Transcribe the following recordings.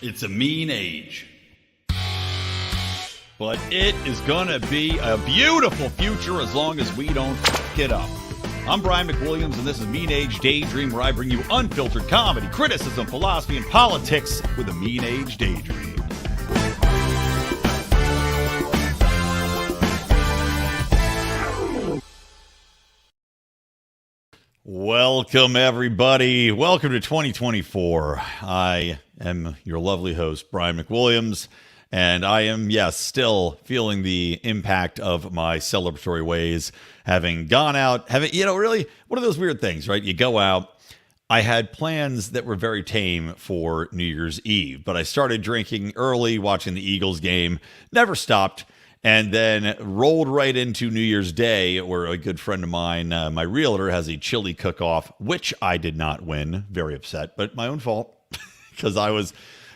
It's a mean age. But it is gonna be a beautiful future as long as we don't fuck it up. I'm Brian McWilliams, and this is Mean Age Daydream, where I bring you unfiltered comedy, criticism, philosophy, and politics with a Mean Age Daydream. Welcome, everybody. Welcome to 2024. I am your lovely host, Brian McWilliams, and I am, yes, still feeling the impact of my celebratory ways, having gone out, really one of those weird things, right? You go out. I had plans that were very tame for New Year's Eve, but I started drinking early, watching the Eagles game, never stopped. And then rolled right into New Year's Day, where a good friend of mine, my realtor, has a chili cook-off, which I did not win. Very upset, but my own fault, because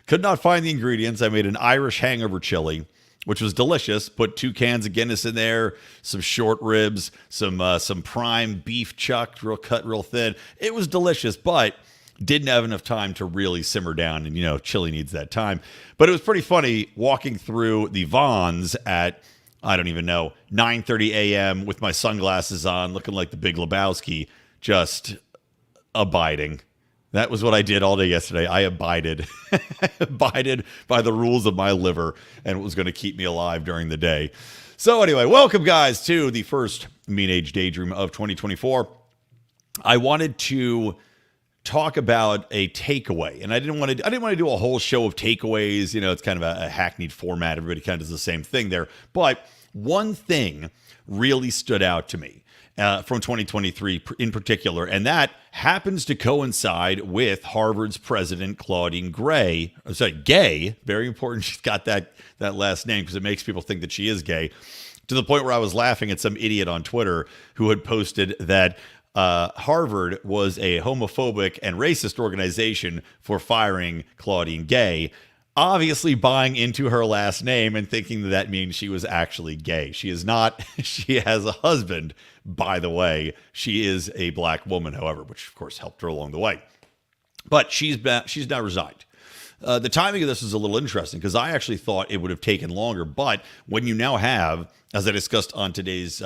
could not find the ingredients. I made an Irish hangover chili, which was delicious. Put 2 cans of Guinness in there, some short ribs, some prime beef chuck, cut real thin. It was delicious, but didn't have enough time to really simmer down, and chili needs that time. But it was pretty funny walking through the Vons at, I don't even know, 9:30 a.m. with my sunglasses on, looking like the Big Lebowski, just abiding. That was what I did all day yesterday. I abided by the rules of my liver, and it was going to keep me alive during the day. So anyway, welcome guys to the first Mean Age Daydream of 2024. I wanted to talk about a takeaway, and I didn't want to do a whole show of takeaways. It's kind of a hackneyed format. Everybody kind of does the same thing there. But one thing really stood out to me from 2023 in particular, and that happens to coincide with Harvard's president, Claudine Gay. Very important. She's got that last name because it makes people think that she is gay, to the point where I was laughing at some idiot on Twitter who had posted that Harvard was a homophobic and racist organization for firing Claudine Gay, obviously buying into her last name and thinking that means she was actually gay. She is not. She has a husband, by the way. She is a black woman, however, which of course helped her along the way. But she's now resigned. The timing of this is a little interesting because I actually thought it would have taken longer. But when you now have, as I discussed on today's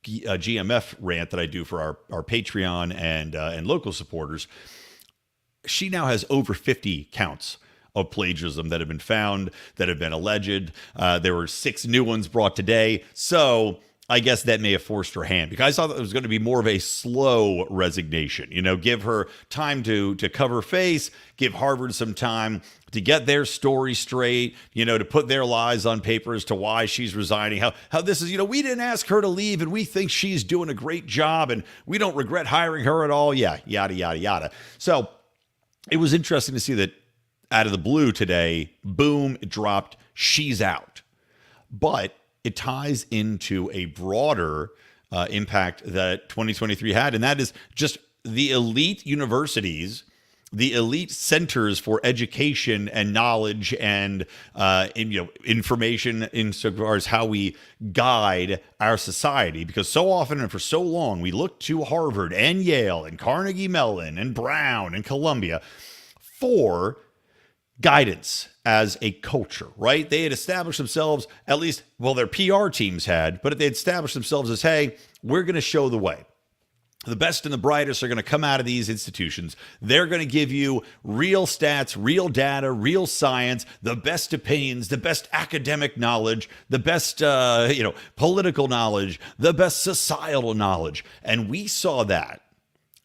GMF rant that I do for our Patreon and local supporters, she now has over 50 counts of plagiarism that have been found, that have been alleged. There were 6 new ones brought today. So I guess that may have forced her hand, because I thought it was going to be more of a slow resignation. Give her time to cover face, give Harvard some time to get their story straight, to put their lies on paper as to why she's resigning, how this is, we didn't ask her to leave and we think she's doing a great job and we don't regret hiring her at all. Yeah, yada, yada, yada. So it was interesting to see that out of the blue today, boom, it dropped, she's out. But it ties into a broader impact that 2023 had, and that is just the elite universities, the elite centers for education and knowledge and information insofar as how we guide our society. Because so often and for so long, we look to Harvard and Yale and Carnegie Mellon and Brown and Columbia for guidance as a culture, right? They had established themselves, at least, well, their PR teams had, but they had established themselves as, hey, we're going to show the way. The best and the brightest are going to come out of these institutions. They're going to give you real stats, real data, real science, the best opinions, the best academic knowledge, the best, political knowledge, the best societal knowledge. And we saw that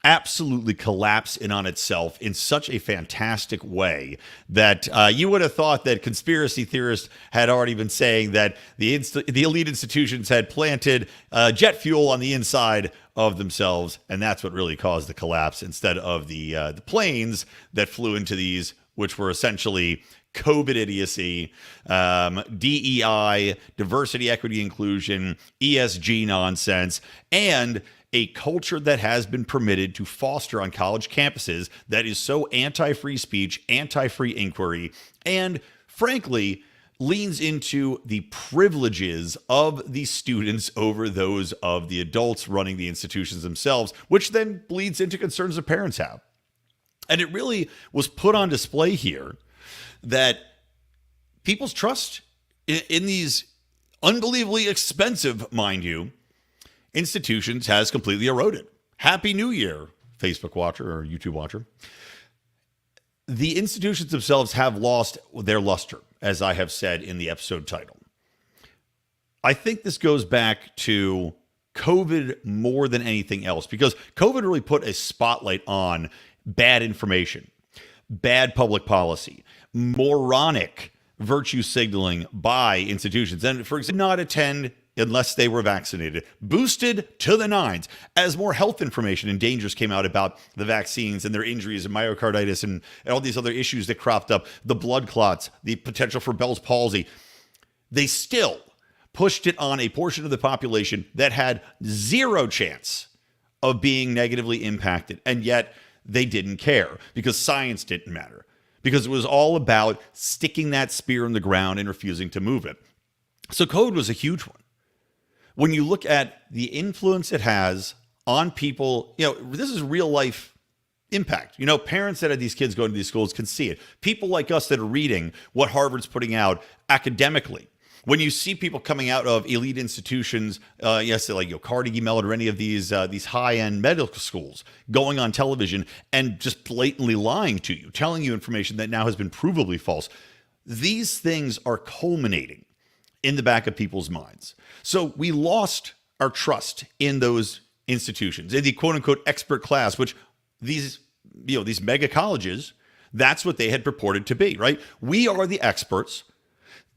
absolutely collapse in on itself in such a fantastic way that you would have thought that conspiracy theorists had already been saying that the elite institutions had planted jet fuel on the inside of themselves, and that's what really caused the collapse, instead of the planes that flew into these, which were essentially COVID idiocy, DEI, diversity, equity, inclusion, ESG nonsense, and a culture that has been permitted to foster on college campuses that is so anti-free speech, anti-free inquiry, and frankly, leans into the privileges of the students over those of the adults running the institutions themselves, which then bleeds into concerns that parents have. And it really was put on display here that people's trust in these unbelievably expensive, mind you, institutions has completely eroded. Happy New Year, Facebook watcher or YouTube watcher. The institutions themselves have lost their luster, as I have said in the episode title. I think this goes back to COVID more than anything else, because COVID really put a spotlight on bad information, bad public policy, moronic virtue signaling by institutions. And for example, not attend unless they were vaccinated, boosted to the nines, as more health information and dangers came out about the vaccines and their injuries and myocarditis and all these other issues that cropped up, the blood clots, the potential for Bell's palsy. They still pushed it on a portion of the population that had zero chance of being negatively impacted. And yet they didn't care because science didn't matter, because it was all about sticking that spear in the ground and refusing to move it. So COVID was a huge one. When you look at the influence it has on people, this is real life impact. Parents that had these kids going to these schools can see it. People like us that are reading what Harvard's putting out academically. When you see people coming out of elite institutions, like Carnegie Mellon or any of these high-end medical schools, going on television and just blatantly lying to you, telling you information that now has been provably false, these things are culminating in the back of people's minds. So we lost our trust in those institutions, in the quote-unquote expert class, which these mega colleges, that's what they had purported to be, right? We are the experts.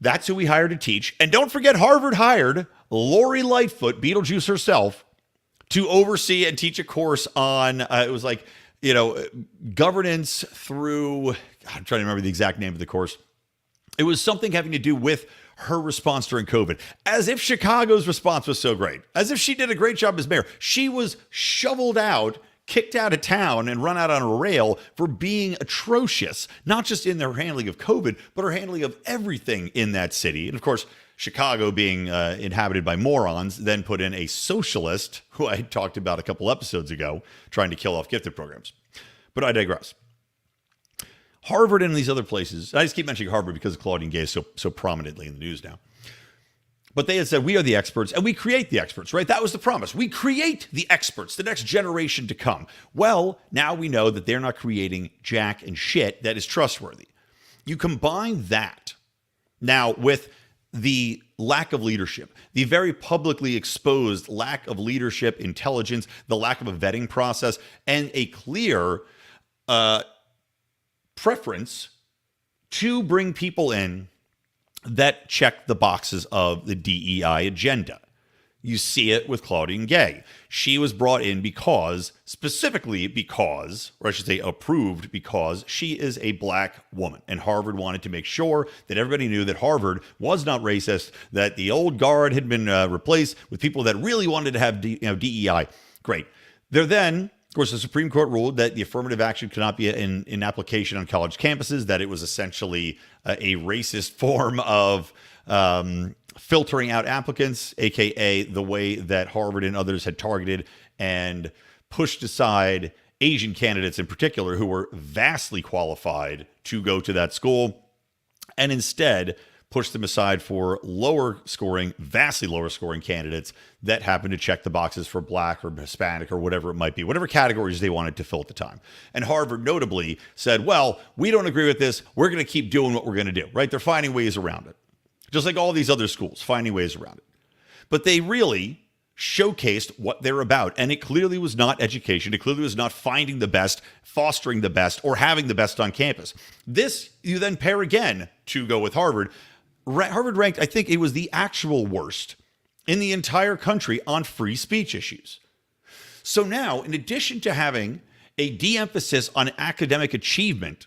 That's who we hired to teach. And don't forget, Harvard hired Lori Lightfoot, Beetlejuice herself, to oversee and teach a course on, governance through, I'm trying to remember the exact name of the course. It was something having to do with her response during COVID, as if Chicago's response was so great, as if she did a great job as mayor. She was shoveled out, kicked out of town, and run out on a rail for being atrocious, not just in their handling of COVID, but her handling of everything in that city. And of course, Chicago being inhabited by morons, then put in a socialist, who I talked about a couple episodes ago, trying to kill off gifted programs. But I digress. Harvard and these other places, I just keep mentioning Harvard because Claudine Gay is so prominently in the news now. But they had said, we are the experts and we create the experts, right? That was the promise. We create the experts, the next generation to come. Well, now we know that they're not creating jack and shit that is trustworthy. You combine that now with the lack of leadership, the very publicly exposed lack of leadership, intelligence, the lack of a vetting process, and a clear preference to bring people in that check the boxes of the DEI agenda. You see it with Claudine Gay. She was brought in specifically because, or I should say approved because, she is a black woman. And Harvard wanted to make sure that everybody knew that Harvard was not racist, that the old guard had been replaced with people that really wanted to have DEI. Great. They're then, of course, the Supreme Court ruled that the affirmative action could not be in application on college campuses, that it was essentially a racist form of filtering out applicants, aka the way that Harvard and others had targeted and pushed aside Asian candidates in particular who were vastly qualified to go to that school, and instead pushed them aside for vastly lower scoring candidates that happened to check the boxes for black or Hispanic or whatever it might be, whatever categories they wanted to fill at the time. And Harvard notably said, well, we don't agree with this. We're going to keep doing what we're going to do, right? They're finding ways around it. Just like all these other schools, finding ways around it. But they really showcased what they're about. And it clearly was not education. It clearly was not finding the best, fostering the best, or having the best on campus. This, you then pair again to go with Harvard. Harvard ranked, I think it was the actual worst in the entire country on free speech issues. So now, in addition to having a de-emphasis on academic achievement,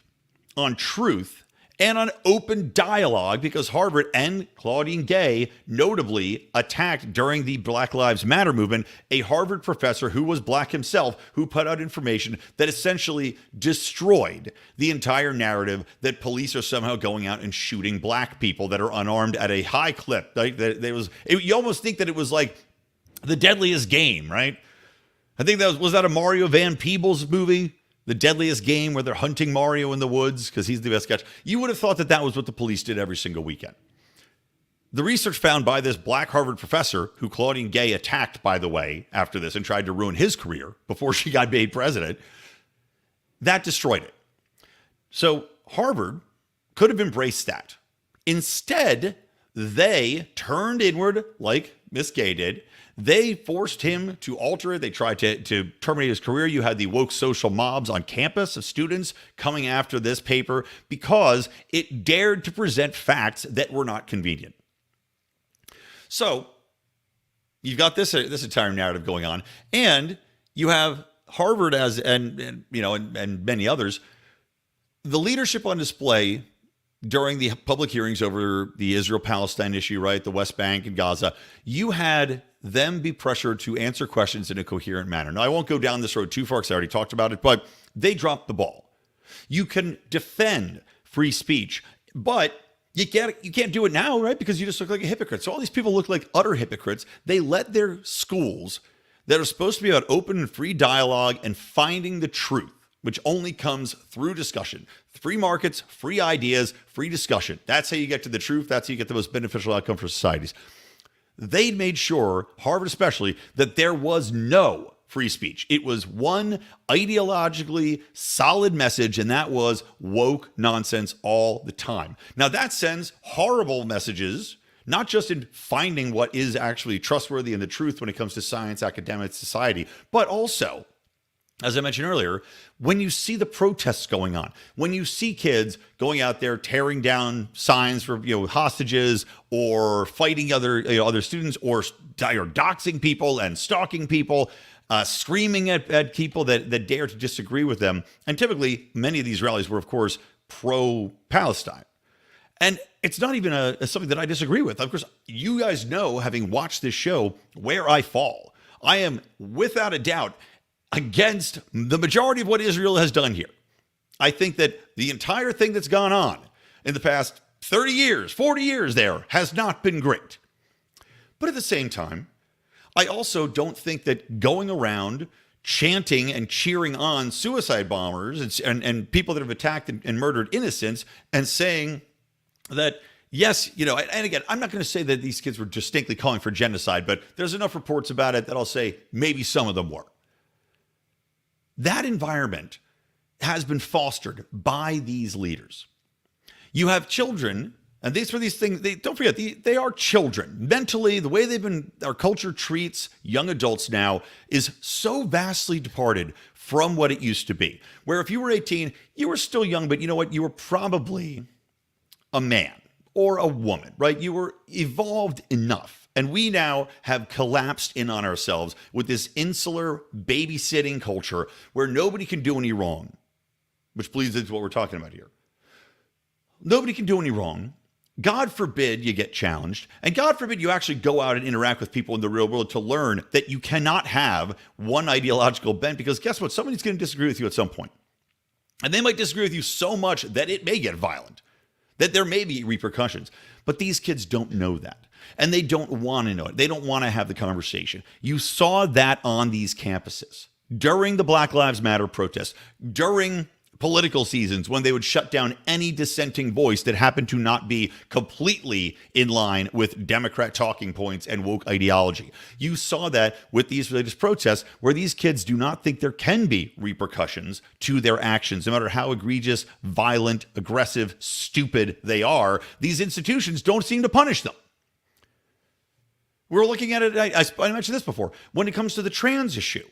on truth, and on open dialogue, because Harvard and Claudine Gay notably attacked during the Black Lives Matter movement a Harvard professor who was black himself, who put out information that essentially destroyed the entire narrative that police are somehow going out and shooting black people that are unarmed at a high clip. Like you almost think that it was like the deadliest game, right? I think was that a Mario Van Peebles movie? The Deadliest Game, where they're hunting Mario in the woods because he's the best catch. You would have thought that that was what the police did every single weekend. The research found by this black Harvard professor, who Claudine Gay attacked, by the way, after this and tried to ruin his career before she got made president, that destroyed it. So Harvard could have embraced that. Instead, they turned inward like Miss Gay did. They forced him to alter it. They tried to terminate his career. You had the woke social mobs on campus of students coming after this paper because it dared to present facts that were not convenient. So you've got this entire narrative going on, and you have Harvard and many others. The leadership on display during the public hearings over the Israel-Palestine issue, right, the West Bank and Gaza, you had them be pressured to answer questions in a coherent manner. Now, I won't go down this road too far because I already talked about it, but they dropped the ball. You can defend free speech, but you can't do it now, right? Because you just look like a hypocrite. So all these people look like utter hypocrites. They let their schools that are supposed to be about open and free dialogue and finding the truth, which only comes through discussion. Free markets, free ideas, free discussion. That's how you get to the truth. That's how you get the most beneficial outcome for societies. They made sure, Harvard especially, that there was no free speech. It was one ideologically solid message, and that was woke nonsense all the time. Now, that sends horrible messages, not just in finding what is actually trustworthy and the truth when it comes to science, academic, society, but also, as I mentioned earlier, when you see the protests going on, when you see kids going out there tearing down signs for hostages or fighting other students or doxing people and stalking people, screaming at people that dare to disagree with them, and typically many of these rallies were, of course, pro-Palestine. And it's not even something that I disagree with. Of course, you guys know, having watched this show, where I fall. I am, without a doubt, against the majority of what Israel has done here. I think that the entire thing that's gone on in the past 30 years, 40 years there has not been great. But at the same time, I also don't think that going around chanting and cheering on suicide bombers and people that have attacked and murdered innocents and saying that, yes, and again, I'm not going to say that these kids were distinctly calling for genocide, but there's enough reports about it that I'll say maybe some of them were. That environment has been fostered by these leaders. You have children, and these things, don't forget, they are children. Mentally, the way our culture treats young adults now is so vastly departed from what it used to be. Where if you were 18, you were still young, but you know what? You were probably a man or a woman, right? You were evolved enough. And we now have collapsed in on ourselves with this insular babysitting culture where nobody can do any wrong, which bleeds into what we're talking about here. Nobody can do any wrong. God forbid you get challenged, and God forbid you actually go out and interact with people in the real world to learn that you cannot have one ideological bent, because guess what? Somebody's going to disagree with you at some point. And they might disagree with you so much that it may get violent, that there may be repercussions. But these kids don't know that. And they don't want to know it. They don't want to have the conversation. You saw that on these campuses during the Black Lives Matter protests, during political seasons when they would shut down any dissenting voice that happened to not be completely in line with Democrat talking points and woke ideology. You saw that with these religious protests where these kids do not think there can be repercussions to their actions, no matter how egregious, violent, aggressive, stupid they are. These institutions don't seem to punish them. We're looking at it, I mentioned this before, when it comes to the trans issue.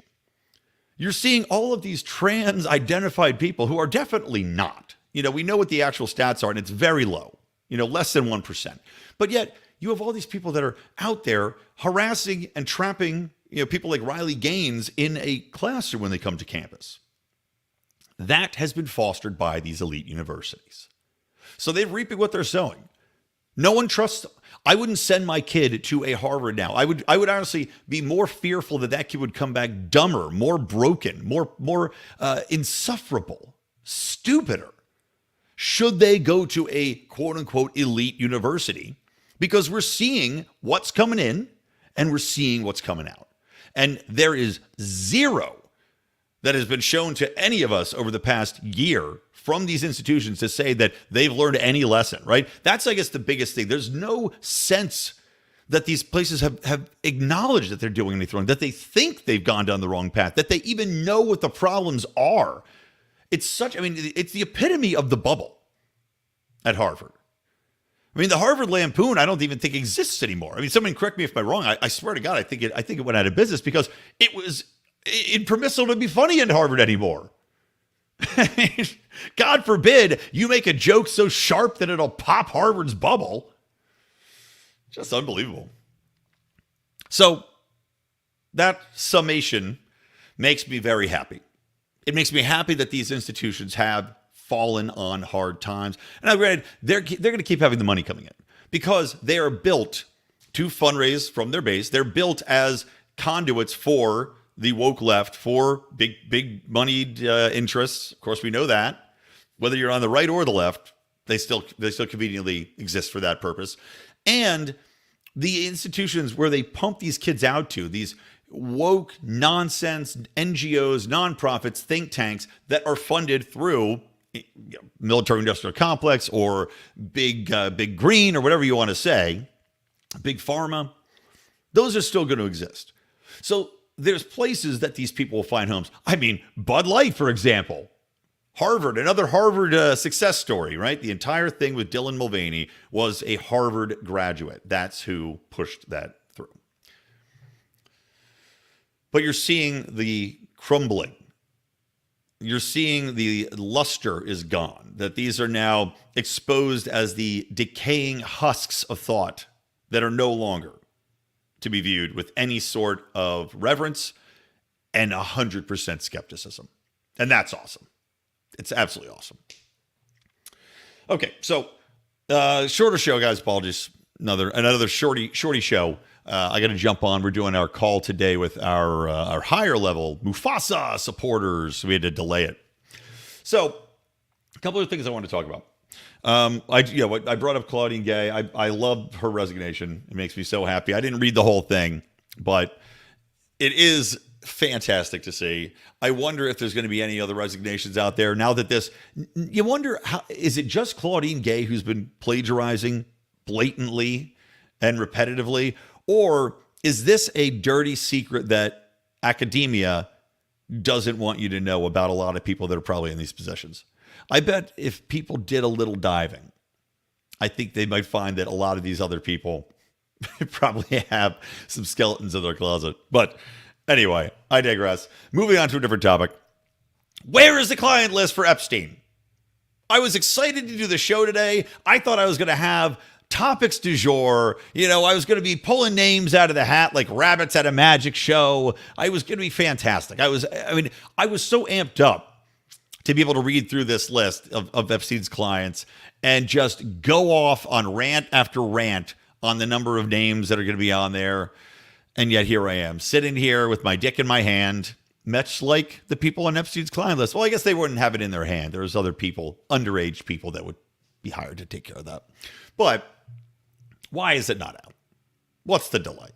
You're seeing all of these trans-identified people who are definitely not. We know what the actual stats are, and it's very low, less than 1%. But yet, you have all these people that are out there harassing and trapping, people like Riley Gaines in a classroom when they come to campus. That has been fostered by these elite universities. So they're reaping what they're sowing. No one trusts them. I wouldn't send my kid to a Harvard now. I would honestly be more fearful that kid would come back dumber, more broken, more insufferable, stupider, should they go to a quote-unquote elite university, because we're seeing what's coming in and we're seeing what's coming out. And there is zero that has been shown to any of us over the past year from these institutions to say that they've learned any lesson, right? That's, I guess, the biggest thing. There's no sense that these places have acknowledged that they're doing anything wrong, that they think they've gone down the wrong path, that they even know what the problems are. It's it's the epitome of the bubble at Harvard. I mean, the Harvard Lampoon, I don't even think exists anymore. I mean, someone correct me if I'm wrong. I swear to God, I think it went out of business because it was impermissible to be funny in Harvard anymore. God forbid you make a joke so sharp that it'll pop Harvard's bubble. Just unbelievable. So that summation makes me very happy. It makes me happy that these institutions have fallen on hard times. And I've read they're going to keep having the money coming in because they are built to fundraise from their base. They're built as conduits for the woke left, for big moneyed interests. Of course, we know that. Whether you're on the right or the left, they still conveniently exist for that purpose. And the institutions where they pump these kids out to, these woke nonsense NGOs, nonprofits, think tanks that are funded through military industrial complex or big green or whatever you want to say, big pharma, those are still going to exist. So there's places that these people will find homes. I mean, Bud Light, for example. Harvard, another Harvard success story, right? The entire thing with Dylan Mulvaney was a Harvard graduate. That's who pushed that through. But you're seeing the crumbling. You're seeing the luster is gone, that these are now exposed as the decaying husks of thought that are no longer to be viewed with any sort of reverence and 100% skepticism. And that's awesome. It's absolutely awesome. Okay, so shorter show, guys. Apologies. Another shorty show. I got to jump on. We're doing our call today with our higher level Mufasa supporters. We had to delay it. So, a couple of things I want to talk about. I brought up Claudine Gay. I love her resignation. It makes me so happy. I didn't read the whole thing, but it is fantastic to see. I wonder if there's going to be any other resignations out there now that you wonder, is it just Claudine Gay who's been plagiarizing blatantly and repetitively? Or is this a dirty secret that academia doesn't want you to know about a lot of people that are probably in these positions? I bet if people did a little diving, I think they might find that a lot of these other people probably have some skeletons in their closet. But anyway, I digress. Moving on to a different topic. Where is the client list for Epstein? I was excited to do the show today. I thought I was going to have topics du jour. I was going to be pulling names out of the hat like rabbits at a magic show. I was going to be fantastic. I was so amped up to be able to read through this list of Epstein's clients and just go off on rant after rant on the number of names that are going to be on there. And yet here I am, sitting here with my dick in my hand, much like the people on Epstein's client list. Well, I guess they wouldn't have it in their hand. There's other people, underage people, that would be hired to take care of that. But why is it not out? What's the delay?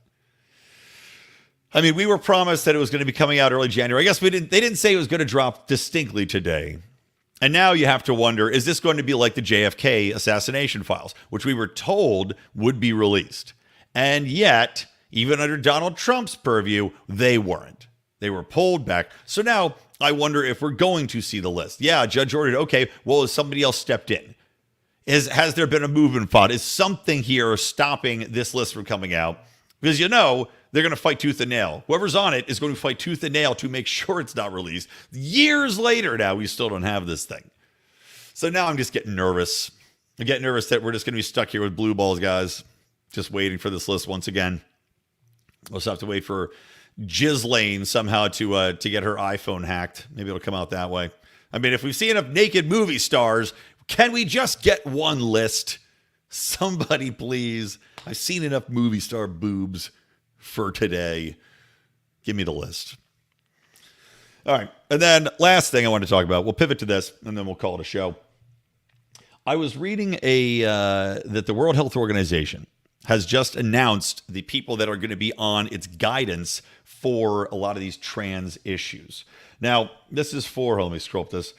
I mean, we were promised that it was going to be coming out early January. I guess they didn't say it was going to drop distinctly today. And now you have to wonder, is this going to be like the JFK assassination files, which we were told would be released? And yet, even under Donald Trump's purview, they weren't. They were pulled back. So now I wonder if we're going to see the list. Yeah, Judge ordered, okay, well, has somebody else stepped in? Has there been a movement fought? Is something here stopping this list from coming out? Because they're going to fight tooth and nail. Whoever's on it is going to fight tooth and nail to make sure it's not released. Years later now, we still don't have this thing. So now I'm just getting nervous. I get nervous that we're just going to be stuck here with blue balls, guys, just waiting for this list once again. We'll just have to wait for Ghislaine somehow to get her iPhone hacked. Maybe it'll come out that way. I mean, if we've seen enough naked movie stars, can we just get one list? Somebody, please. I've seen enough movie star boobs for today. Give me the list. All right. And then last thing I want to talk about, we'll pivot to this and then we'll call it a show. I was reading that the World Health Organization has just announced the people that are going to be on its guidance for a lot of these trans issues. Now, this is for, let me scroll up this.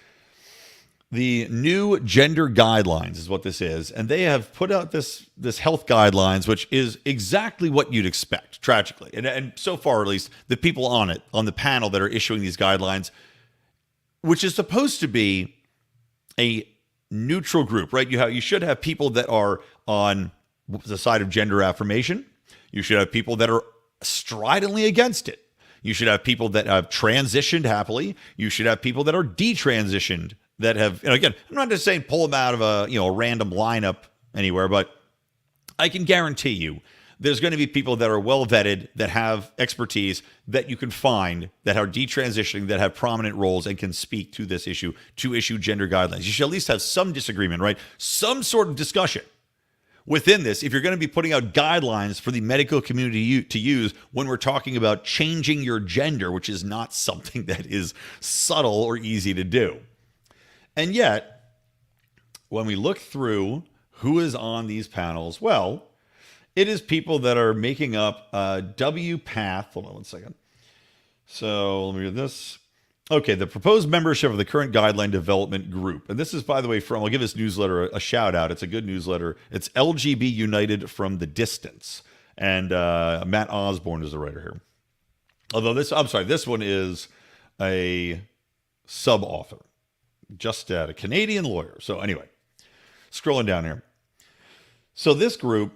The new gender guidelines is what this is. And they have put out this health guidelines, which is exactly what you'd expect, tragically. And so far, at least, the people on it, on the panel that are issuing these guidelines, which is supposed to be a neutral group, right? You should have people that are on the side of gender affirmation. You should have people that are stridently against it. You should have people that have transitioned happily. You should have people that are detransitioned that have, and again, I'm not just saying pull them out of a random lineup anywhere, but I can guarantee you there's going to be people that are well vetted, that have expertise that you can find, that are detransitioning, that have prominent roles and can speak to this issue, to issue gender guidelines. You should at least have some disagreement, right? Some sort of discussion within this, if you're going to be putting out guidelines for the medical community to use when we're talking about changing your gender, which is not something that is subtle or easy to do. And yet, when we look through who is on these panels, well, it is people that are making up WPATH. Hold on one second. So let me read this. Okay, the proposed membership of the current guideline development group. And this is, by the way, I'll give this newsletter a shout out. It's a good newsletter. It's LGB United from the Distance. And Matt Osborne is the writer here. Although this one is a sub-author. Just a Canadian lawyer. So anyway, scrolling down here. So this group,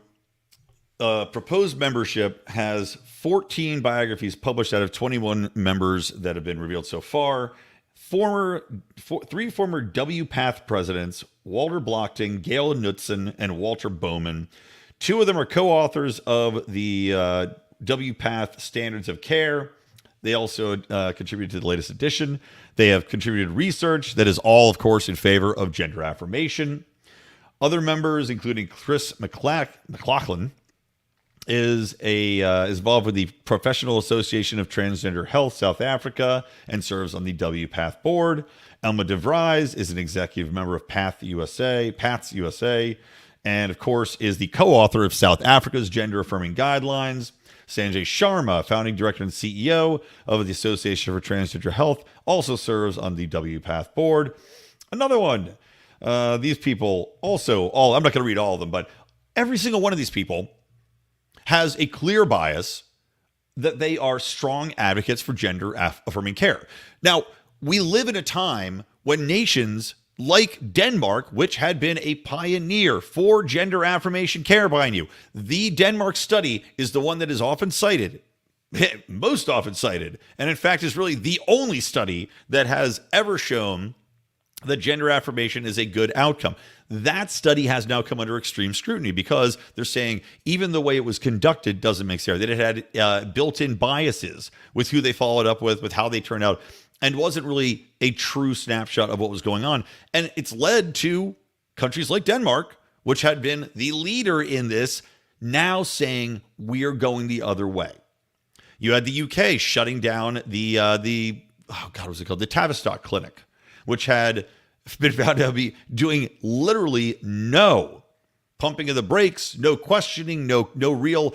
proposed membership has 14 biographies published out of 21 members that have been revealed so far. Three former WPATH presidents, Walter Blockting, Gail Knudsen, and Walter Bowman. Two of them are co-authors of the WPATH Standards of Care. They also contributed to the latest edition. They have contributed research that is all, of course, in favor of gender affirmation. Other members, including Chris McLaughlin, is involved with the Professional Association of Transgender Health South Africa and serves on the WPATH board. Elma DeVries is an executive member of PATH USA, and of course is the co-author of South Africa's gender affirming guidelines. Sanjay Sharma, founding director and CEO of the Association for Transgender Health, also serves on the WPATH board. Another one, these people also, I'm not going to read all of them, but every single one of these people has a clear bias that they are strong advocates for gender affirming care. Now, we live in a time when nations like Denmark, which had been a pioneer for gender affirmation care, mind you, the Denmark study is the one that is often cited, most often cited, and in fact is really the only study that has ever shown that gender affirmation is a good outcome. That study has now come under extreme scrutiny because they're saying even the way it was conducted doesn't make sense. That it had built-in biases with who they followed up with how they turned out, and wasn't really a true snapshot of what was going on. And it's led to countries like Denmark, which had been the leader in this, now saying we're going the other way. You had the UK shutting down the Tavistock Clinic, which had been found to be doing literally no pumping of the brakes, no questioning, no real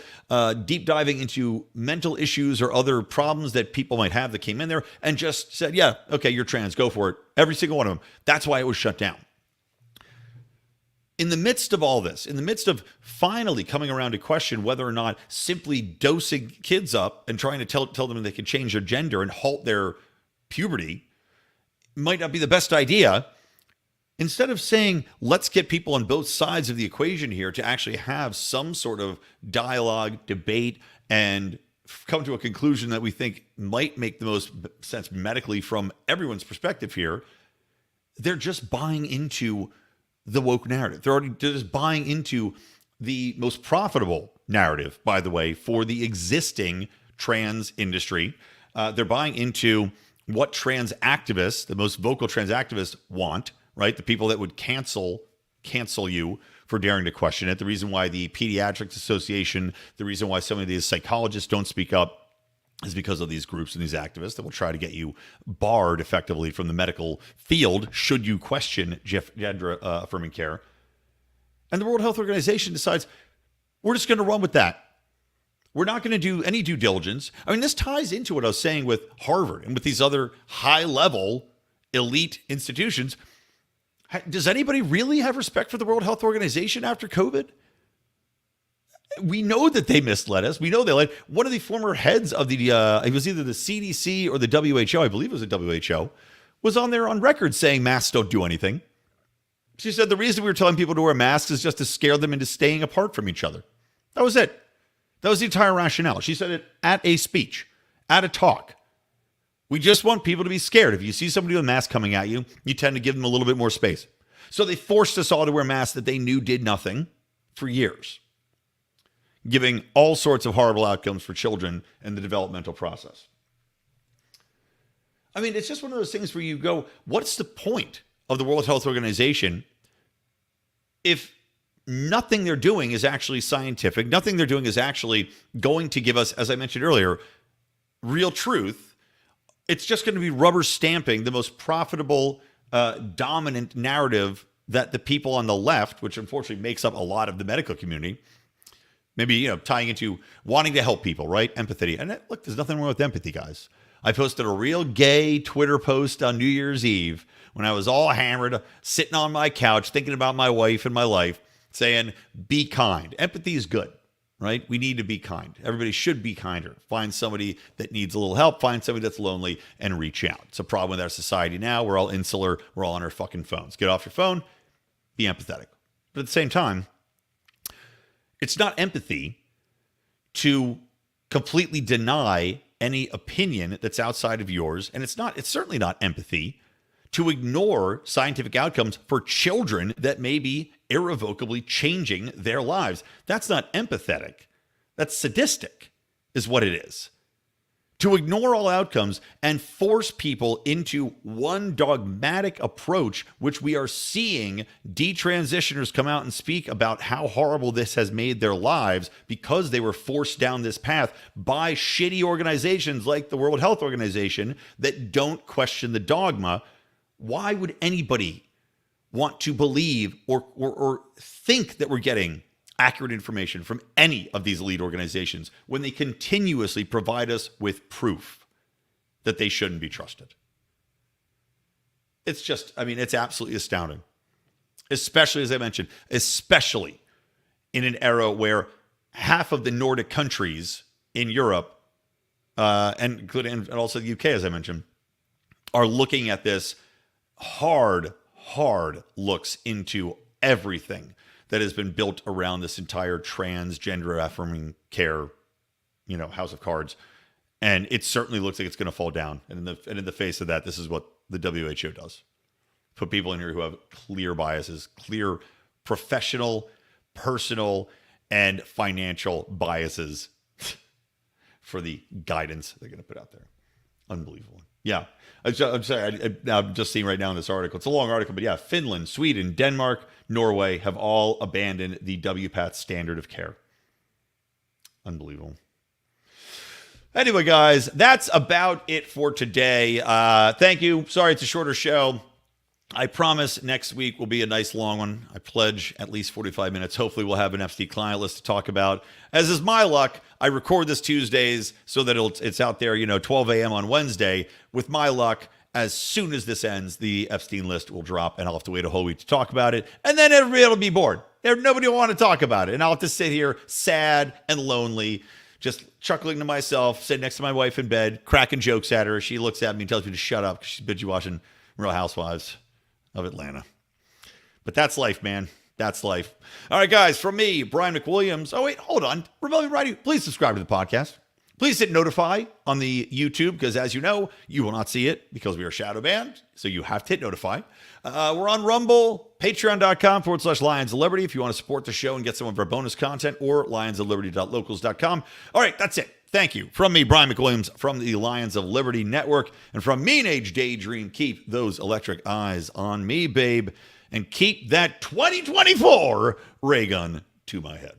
deep diving into mental issues or other problems that people might have that came in there, and just said, yeah, okay, you're trans, go for it. Every single one of them. That's why it was shut down. In the midst of all this, in the midst of finally coming around to question whether or not simply dosing kids up and trying to tell them they can change their gender and halt their puberty might not be the best idea, instead of saying, let's get people on both sides of the equation here to actually have some sort of dialogue, debate, and come to a conclusion that we think might make the most sense medically from everyone's perspective here, they're just buying into the woke narrative. They're just buying into the most profitable narrative, by the way, for the existing trans industry. They're buying into what trans activists, the most vocal trans activists, want, right? The people that would cancel you for daring to question it. The reason why the Pediatrics Association, the reason why some of these psychologists don't speak up is because of these groups and these activists that will try to get you barred effectively from the medical field should you question gender affirming care. And the World Health Organization decides We're just going to run with that. We're not going to do any due diligence. I mean, this ties into what I was saying with Harvard and with these other high-level elite institutions. Does anybody really have respect for the World Health Organization after COVID? We know that they misled us. We know they lied. One of the former heads of the, it was either the CDC or the WHO, I believe it was the WHO, was on there on record saying masks don't do anything. She said the reason we were telling people to wear masks is just to scare them into staying apart from each other. That was it. That was the entire rationale. She said it at a speech, at a talk. We just want people to be scared. If you see somebody with a mask coming at you, you tend to give them a little bit more space. So they forced us all to wear masks that they knew did nothing for years, giving all sorts of horrible outcomes for children in the developmental process. I mean, it's just one of those things where you go, what's the point of the World Health Organization if nothing they're doing is actually scientific, nothing they're doing is actually going to give us, as I mentioned earlier, real truth? It's just going to be rubber stamping the most profitable, dominant narrative that the people on the left, which unfortunately makes up a lot of the medical community, maybe, tying into wanting to help people, right? Empathy. And look, there's nothing wrong with empathy, guys. I posted a real gay Twitter post on New Year's Eve when I was all hammered, sitting on my couch, thinking about my wife and my life, saying, be kind. Empathy is good, right? We need to be kind. Everybody should be kinder. Find somebody that needs a little help. Find somebody that's lonely and reach out. It's a problem with our society now. We're all insular. We're all on our fucking phones. Get off your phone. Be empathetic. But at the same time, it's not empathy to completely deny any opinion that's outside of yours. And it's certainly not empathy to ignore scientific outcomes for children that may be irrevocably changing their lives. That's not empathetic. That's sadistic, is what it is. To ignore all outcomes and force people into one dogmatic approach, which we are seeing detransitioners come out and speak about how horrible this has made their lives because they were forced down this path by shitty organizations like the World Health Organization that don't question the dogma. Why would anybody want to believe or think that we're getting accurate information from any of these elite organizations when they continuously provide us with proof that they shouldn't be trusted? It's just, it's absolutely astounding. Especially, as I mentioned, especially in an era where half of the Nordic countries in Europe, and also the UK, as I mentioned, are looking at this hard looks into everything that has been built around this entire transgender affirming care, house of cards. And it certainly looks like it's going to fall down. And in the face of that, this is what the WHO does. Put people in here who have clear biases, clear professional, personal, and financial biases for the guidance they're going to put out there. Unbelievable. Yeah. I'm sorry. I'm just seeing right now in this article. It's a long article, but yeah, Finland, Sweden, Denmark, Norway have all abandoned the WPATH standard of care. Unbelievable. Anyway, guys, that's about it for today. Thank you. Sorry, it's a shorter show. I promise next week will be a nice long one. I pledge at least 45 minutes. Hopefully we'll have an Epstein Client list to talk about. As is my luck, I record this Tuesdays so that it's out there, 12 a.m. on Wednesday. With my luck, as soon as this ends, the Epstein list will drop, and I'll have to wait a whole week to talk about it. And then everybody will be bored. Nobody will want to talk about it. And I'll have to sit here sad and lonely, just chuckling to myself, sitting next to my wife in bed, cracking jokes at her. She looks at me and tells me to shut up because she's busy watching Real Housewives of Atlanta. But that's life, man. That's life. All right, guys, from me, Brian McWilliams. Oh, wait, hold on. Rebellion Radio, please subscribe to the podcast. Please hit notify on the YouTube because, as you know, you will not see it because we are shadow banned. So you have to hit notify. We're on Rumble, patreon.com/Lions of Liberty if you want to support the show and get some of our bonus content, or lionsofliberty.locals.com. All right, that's it. Thank you. From me, Brian McWilliams, from the Lions of Liberty Network, and from Mean Age Daydream, keep those electric eyes on me, babe, and keep that 2024 ray gun to my head.